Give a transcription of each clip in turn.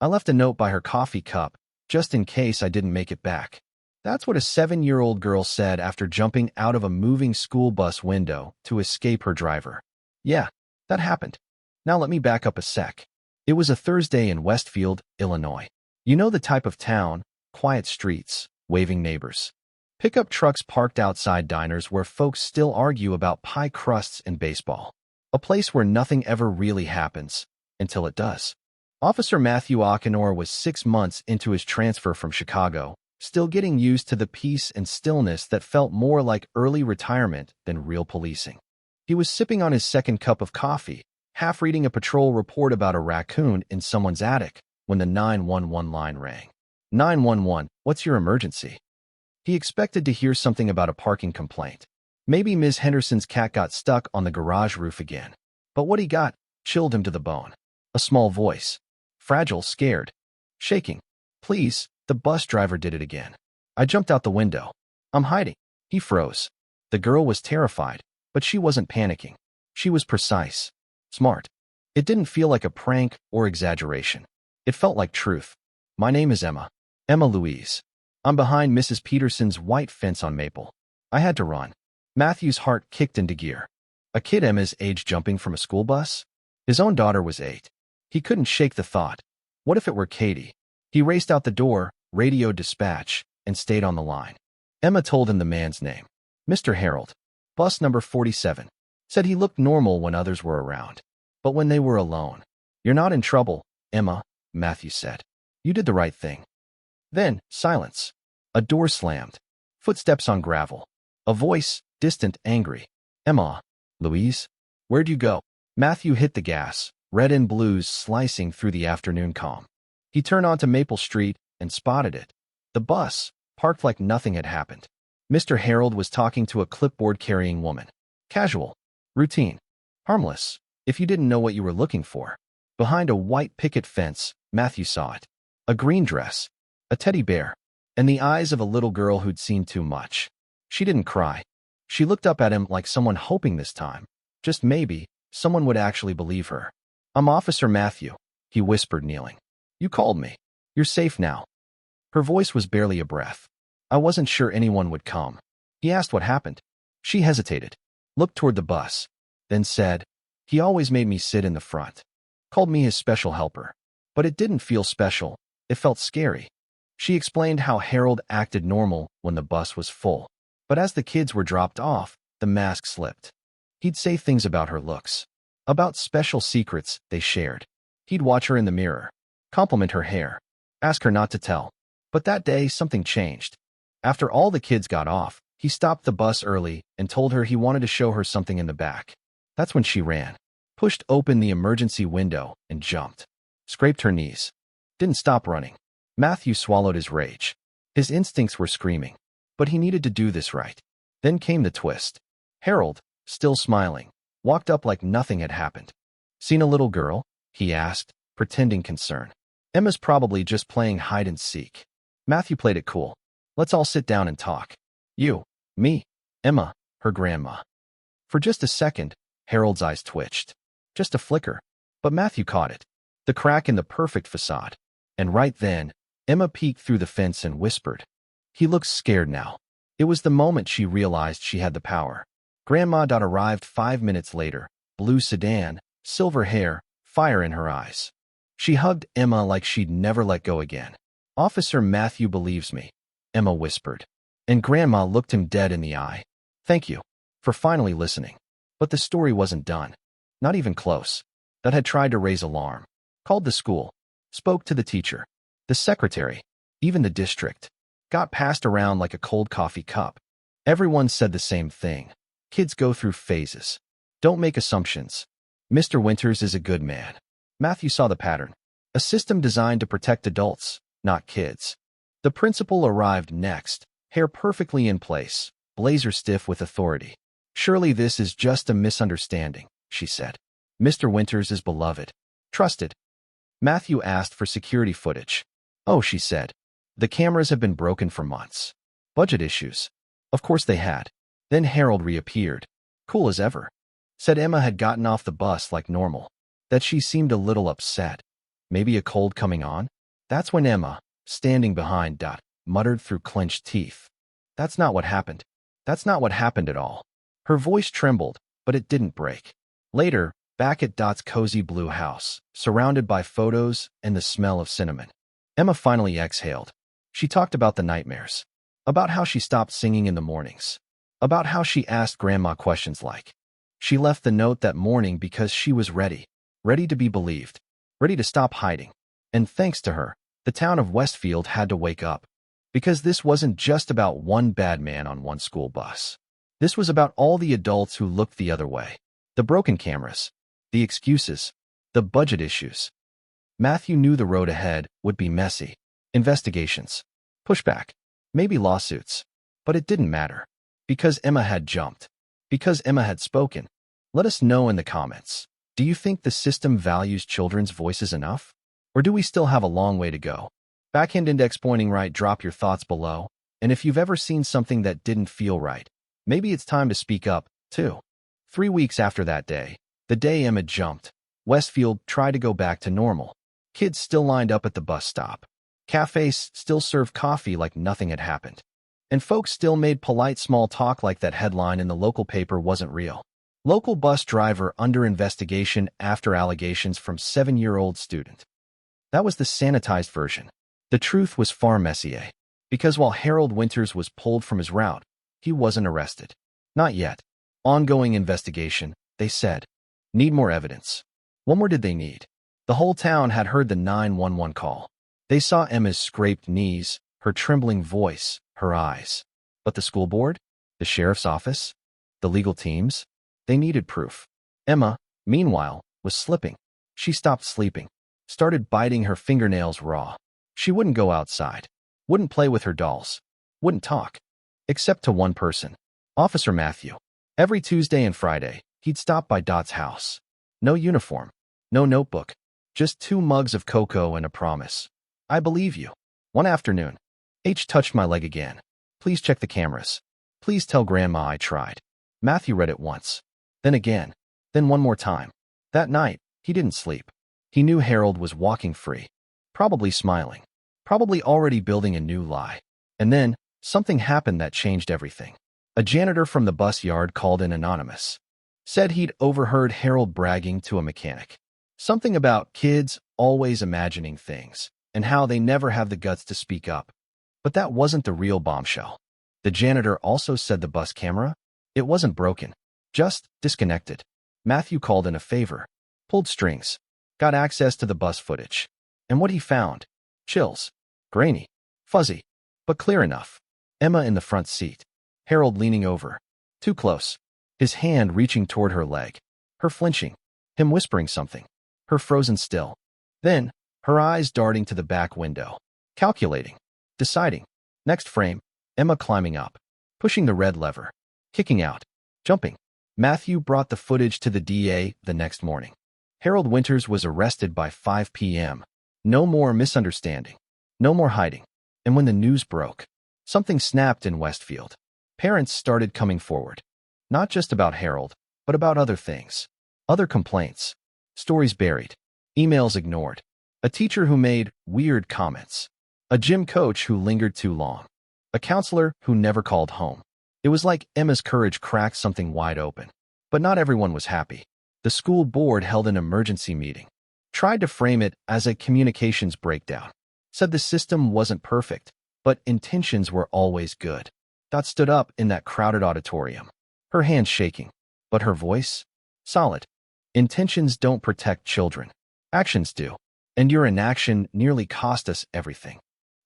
I left a note by her coffee cup, just in case I didn't make it back. That's what a 7-year-old girl said after jumping out of a moving school bus window to escape her driver. Yeah, that happened. Now let me back up a sec. It was a Thursday in Westfield, Illinois. You know the type of town, quiet streets, waving neighbors. Pickup trucks parked outside diners where folks still argue about pie crusts and baseball. A place where nothing ever really happens, until it does. Officer Matthew O'Connor was 6 months into his transfer from Chicago, still getting used to the peace and stillness that felt more like early retirement than real policing. He was sipping on his second cup of coffee, half reading a patrol report about a raccoon in someone's attic, when the 911 line rang. 911, what's your emergency? He expected to hear something about a parking complaint. Maybe Ms. Henderson's cat got stuck on the garage roof again. But what he got chilled him to the bone. A small voice. Fragile, scared. Shaking. Please, the bus driver did it again. I jumped out the window. I'm hiding. He froze. The girl was terrified, but she wasn't panicking. She was precise. Smart. It didn't feel like a prank or exaggeration. It felt like truth. My name is Emma. Emma Louise. I'm behind Mrs. Peterson's white fence on Maple. I had to run. Matthew's heart kicked into gear. A kid Emma's age jumping from a school bus? His own daughter was 8. He couldn't shake the thought. What if it were Katie? He raced out the door, radioed dispatch, and stayed on the line. Emma told him the man's name. Mr. Harold. Bus number 47. Said he looked normal when others were around. But when they were alone. You're not in trouble, Emma, Matthew said. You did the right thing. Then, silence. A door slammed. Footsteps on gravel. A voice, distant, angry. Emma. Louise? Where'd you go? Matthew hit the gas, red and blues slicing through the afternoon calm. He turned onto Maple Street and spotted it. The bus, parked like nothing had happened. Mr. Harold was talking to a clipboard-carrying woman. Casual. Routine. Harmless, if you didn't know what you were looking for. Behind a white picket fence, Matthew saw it. A green dress. A teddy bear. And the eyes of a little girl who'd seen too much. She didn't cry. She looked up at him like someone hoping this time, just maybe, someone would actually believe her. I'm Officer Matthew, he whispered, kneeling. You called me. You're safe now. Her voice was barely a breath. I wasn't sure anyone would come. He asked what happened. She hesitated, looked toward the bus, then said, he always made me sit in the front. Called me his special helper. But it didn't feel special. It felt scary. She explained how Harold acted normal when the bus was full. But as the kids were dropped off, the mask slipped. He'd say things about her looks. About special secrets they shared. He'd watch her in the mirror. Compliment her hair. Ask her not to tell. But that day, something changed. After all the kids got off, he stopped the bus early and told her he wanted to show her something in the back. That's when she ran. Pushed open the emergency window and jumped. Scraped her knees. Didn't stop running. Matthew swallowed his rage. His instincts were screaming. But he needed to do this right. Then came the twist. Harold, still smiling, walked up like nothing had happened. Seen a little girl? He asked, pretending concern. Emma's probably just playing hide and seek. Matthew played it cool. Let's all sit down and talk. You, me, Emma, her grandma. For just a second, Harold's eyes twitched. Just a flicker. But Matthew caught it. The crack in the perfect facade. And right then, Emma peeked through the fence and whispered. He looks scared now. It was the moment she realized she had the power. Grandma Dot arrived 5 minutes later, blue sedan, silver hair, fire in her eyes. She hugged Emma like she'd never let go again. Officer Matthew believes me, Emma whispered. And Grandma looked him dead in the eye. Thank you for finally listening. But the story wasn't done. Not even close. That had tried to raise alarm. Called the school. Spoke to the teacher. The secretary. Even the district. Got passed around like a cold coffee cup. Everyone said the same thing. Kids go through phases. Don't make assumptions. Mr. Winters is a good man. Matthew saw the pattern. A system designed to protect adults, not kids. The principal arrived next, hair perfectly in place, blazer stiff with authority. Surely this is just a misunderstanding, she said. Mr. Winters is beloved. Trusted. Matthew asked for security footage. Oh, she said. The cameras have been broken for months. Budget issues. Of course they had. Then Harold reappeared. Cool as ever. Said Emma had gotten off the bus like normal. That she seemed a little upset. Maybe a cold coming on? That's when Emma, standing behind Dot, muttered through clenched teeth. That's not what happened. That's not what happened at all. Her voice trembled, but it didn't break. Later, back at Dot's cozy blue house, surrounded by photos and the smell of cinnamon, Emma finally exhaled. She talked about the nightmares, about how she stopped singing in the mornings, about how she asked Grandma questions like, she left the note that morning because she was ready to be believed, ready to stop hiding. And thanks to her, the town of Westfield had to wake up. Because this wasn't just about one bad man on one school bus. This was about all the adults who looked the other way. The broken cameras, the excuses, the budget issues. Matthew knew the road ahead would be messy. Investigations, pushback, maybe lawsuits. But it didn't matter. Because Emma had jumped. Because Emma had spoken. Let us know in the comments. Do you think the system values children's voices enough? Or do we still have a long way to go? Backhand index pointing right, drop your thoughts below. And if you've ever seen something that didn't feel right, maybe it's time to speak up, too. 3 weeks after that day, the day Emma jumped, Westfield tried to go back to normal. Kids still lined up at the bus stop. Cafes still served coffee like nothing had happened. And folks still made polite small talk like that headline in the local paper wasn't real. Local bus driver under investigation after allegations from 7-year-old student. That was the sanitized version. The truth was far messier. Because while Harold Winters was pulled from his route, he wasn't arrested. Not yet. Ongoing investigation, they said. Need more evidence. What more did they need? The whole town had heard the 911 call. They saw Emma's scraped knees, her trembling voice, her eyes. But the school board? The sheriff's office? The legal teams? They needed proof. Emma, meanwhile, was slipping. She stopped sleeping, started biting her fingernails raw. She wouldn't go outside, wouldn't play with her dolls, wouldn't talk. Except to one person, Officer Matthew. Every Tuesday and Friday, he'd stop by Dot's house. No uniform, no notebook, just 2 mugs of cocoa and a promise. I believe you. One afternoon, H touched my leg again. Please check the cameras. Please tell Grandma I tried. Matthew read it once. Then again. Then one more time. That night, he didn't sleep. He knew Harold was walking free. Probably smiling. Probably already building a new lie. And then, something happened that changed everything. A janitor from the bus yard called in anonymous. Said he'd overheard Harold bragging to a mechanic. Something about kids always imagining things, and how they never have the guts to speak up. But that wasn't the real bombshell. The janitor also said the bus camera? It wasn't broken. Just disconnected. Matthew called in a favor. Pulled strings. Got access to the bus footage. And what he found? Chills. Grainy. Fuzzy. But clear enough. Emma in the front seat. Harold leaning over. Too close. His hand reaching toward her leg. Her flinching. Him whispering something. Her frozen still. Then, her eyes darting to the back window. Calculating. Deciding. Next frame. Emma climbing up. Pushing the red lever. Kicking out. Jumping. Matthew brought the footage to the DA the next morning. Harold Winters was arrested by 5 p.m. No more misunderstanding. No more hiding. And when the news broke, something snapped in Westfield. Parents started coming forward. Not just about Harold, but about other things. Other complaints. Stories buried. Emails ignored. A teacher who made weird comments. A gym coach who lingered too long. A counselor who never called home. It was like Emma's courage cracked something wide open. But not everyone was happy. The school board held an emergency meeting. Tried to frame it as a communications breakdown. Said the system wasn't perfect, but intentions were always good. Dot stood up in that crowded auditorium. Her hands shaking, but her voice? Solid. Intentions don't protect children. Actions do. And your inaction nearly cost us everything.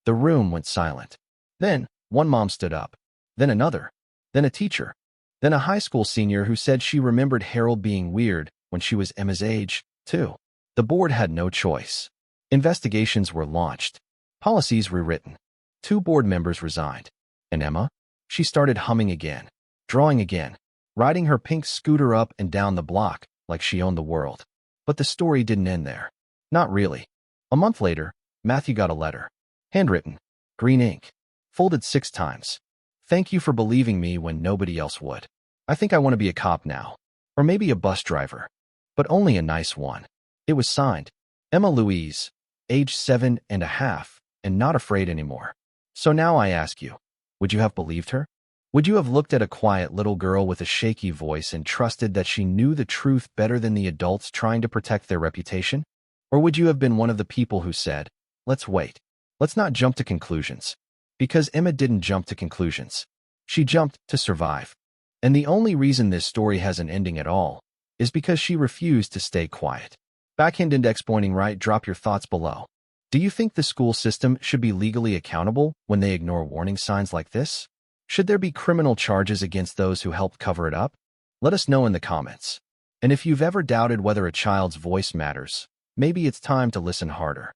The room went silent. Then, one mom stood up. Then another. Then a teacher. Then a high school senior who said she remembered Harold being weird when she was Emma's age, too. The board had no choice. Investigations were launched. Policies rewritten. 2 board members resigned. And Emma? She started humming again. Drawing again. Riding her pink scooter up and down the block like she owned the world. But the story didn't end there. Not really. A month later, Matthew got a letter. Handwritten. Green ink. Folded 6 times. Thank you for believing me when nobody else would. I think I want to be a cop now. Or maybe a bus driver. But only a nice one. It was signed. Emma Louise. age 7.5, and not afraid anymore. So now I ask you, would you have believed her? Would you have looked at a quiet little girl with a shaky voice and trusted that she knew the truth better than the adults trying to protect their reputation? Or would you have been one of the people who said, let's wait. Let's not jump to conclusions? Because Emma didn't jump to conclusions. She jumped to survive. And the only reason this story has an ending at all is because she refused to stay quiet. Backhand index pointing right, drop your thoughts below. Do you think the school system should be legally accountable when they ignore warning signs like this? Should there be criminal charges against those who helped cover it up? Let us know in the comments. And if you've ever doubted whether a child's voice matters, maybe it's time to listen harder.